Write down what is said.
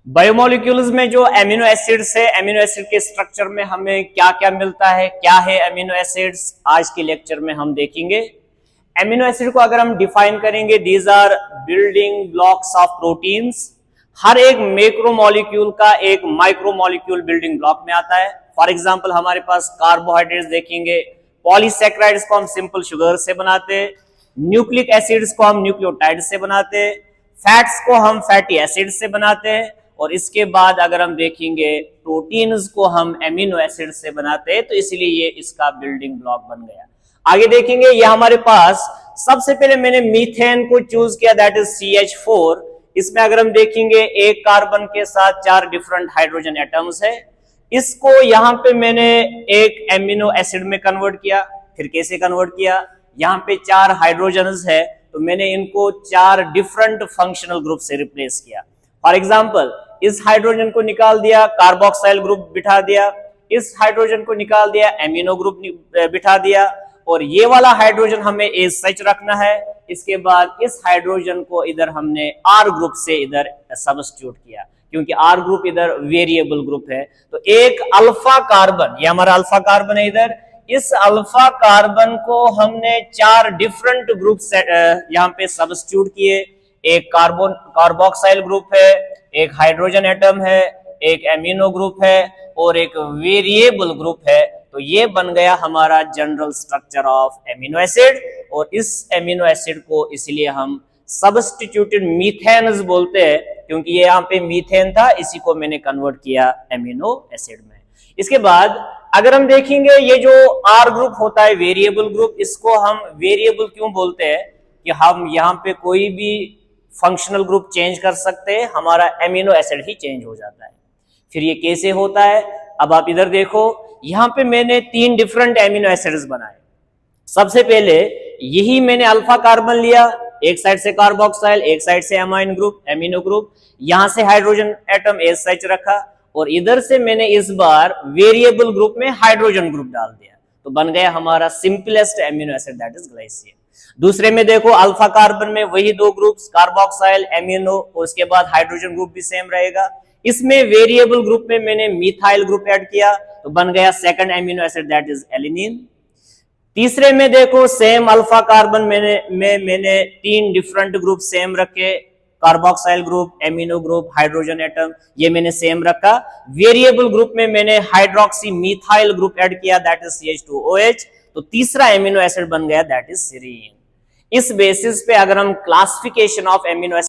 Biomolecules में जो amino acids है, एमिनो एसिड के स्ट्रक्चर में हमें क्या क्या मिलता है, क्या है एमिनो एसिड्स, आज के लेक्चर में हम देखेंगे। एमिनो एसिड को अगर हम डिफाइन करेंगे, these are building blocks of proteins. हर एक मैक्रोमोलिक्यूल का एक माइक्रोमोलिक्यूल बिल्डिंग ब्लॉक में आता है। फॉर एग्जांपल हमारे पास कार्बोहाइड्रेट्स देखेंगे, पॉलीसैकेराइड्स को हम सिंपल शुगर से बनाते, न्यूक्लिक एसिड्स को हम न्यूक्लियोटाइड से बनाते, फैट्स को हम फैटी एसिड से बनाते हैं, और इसके बाद अगर हम देखेंगे प्रोटीन्स को हम एमिनो एसिड से बनाते हैं, तो इसलिए ये इसका बिल्डिंग ब्लॉक बन गया। आगे देखेंगे, ये हमारे पास सबसे पहले मैंने मीथेन को चूज किया, दैट इज CH4। इसमें अगर हम देखेंगे एक कार्बन के साथ 4 डिफरेंट हाइड्रोजन एटम्स है। इसको यहां पे मैंने एक एमिनो एसिड में कन्वर्ट किया। फिर कैसे कन्वर्ट किया, यहां पे 4 हाइड्रोजन्स है तो मैंने इनको 4 डिफरेंट फंक्शनल ग्रुप से रिप्लेस किया। फॉर एग्जांपल इस हाइड्रोजन को निकाल दिया, कार्बोक्साइल ग्रुप बिठा दिया, इस हाइड्रोजन को निकाल दिया, एमिनो ग्रुप बिठा दिया, और ये वाला हाइड्रोजन हमें एच रखना है। इसके बाद इस हाइड्रोजन को इधर हमने आर ग्रुप से इधर सब्स्टिट्यूट किया, क्योंकि आर ग्रुप इधर वेरिएबल ग्रुप है। तो एक अल्फा कार्बन, ये हमारा अल्फा कार्बन है इधर, इस अल्फा कार्बन को हमने 4 डिफरेंट ग्रुप से यहाँ पे सब्स्टिट्यूट किए। एक कार्बोक्साइल ग्रुप है, एक हाइड्रोजन एटम है, एक एमिनो ग्रुप है, और एक वेरिएबल ग्रुप है। तो ये बन गया हमारा general structure of amino acid, और इस एमिनो एसिड को इसलिए हम सब्स्टिट्यूटेड मीथेन्स बोलते हैं, क्योंकि ये यहाँ पे मीथेन था, इसी को मैंने कन्वर्ट किया एमिनो एसिड में। इसके बाद अगर हम देखेंगे, ये जो आर ग्रुप होता है वेरिएबल ग्रुप, इसको हम वेरिएबल क्यों बोलते हैं कि हम यहाँ पे कोई भी फंक्शनल ग्रुप चेंज कर सकते हैं, हमारा एमिनो एसिड ही चेंज हो जाता है। फिर ये कैसे होता है, अब आप इधर देखो, यहां पे मैंने 3 डिफरेंट एमिनो एसिड्स बनाए। सबसे पहले यही मैंने अल्फा कार्बन लिया, एक साइड से कार्बोक्साइल, एक साइड से एमाइन ग्रुप, एमिनो ग्रुप, यहां से हाइड्रोजन एटम एच रखा, और इधर से मैंने इस बार वेरिएबल ग्रुप में हाइड्रोजन ग्रुप डाल दिया, तो बन गया हमारा simplest amino acid, that is glycine. दूसरे में देखो, अल्फा कार्बन में वही 2 ग्रुप्स, कार्बोक्साइल, एमिनो, और उसके बाद हाइड्रोजन ग्रुप भी सेम रहेगा। इसमें वेरिएबल ग्रुप में मैंने मिथाइल ग्रुप ऐड किया, तो बन गया second amino acid, that is alanine. तीसरे में देखो, सेम अल्फा कार्बन मैंने 3 डिफरेंट ग्रुप सेम रखे, carboxyl group, amino group, hydrogen atom, ये मैंने सेम रखा। वेरिएबल ग्रुप में मैंने हाइड्रोक्सी मिथाइल ग्रुप ऐड किया, दैट इज CH2OH। तो तीसरा एमिनो एसिड बन गया, दैट इज सेरीन। इस बेसिस पे अगर हम क्लासिफिकेशन ऑफ एमिनो एसिड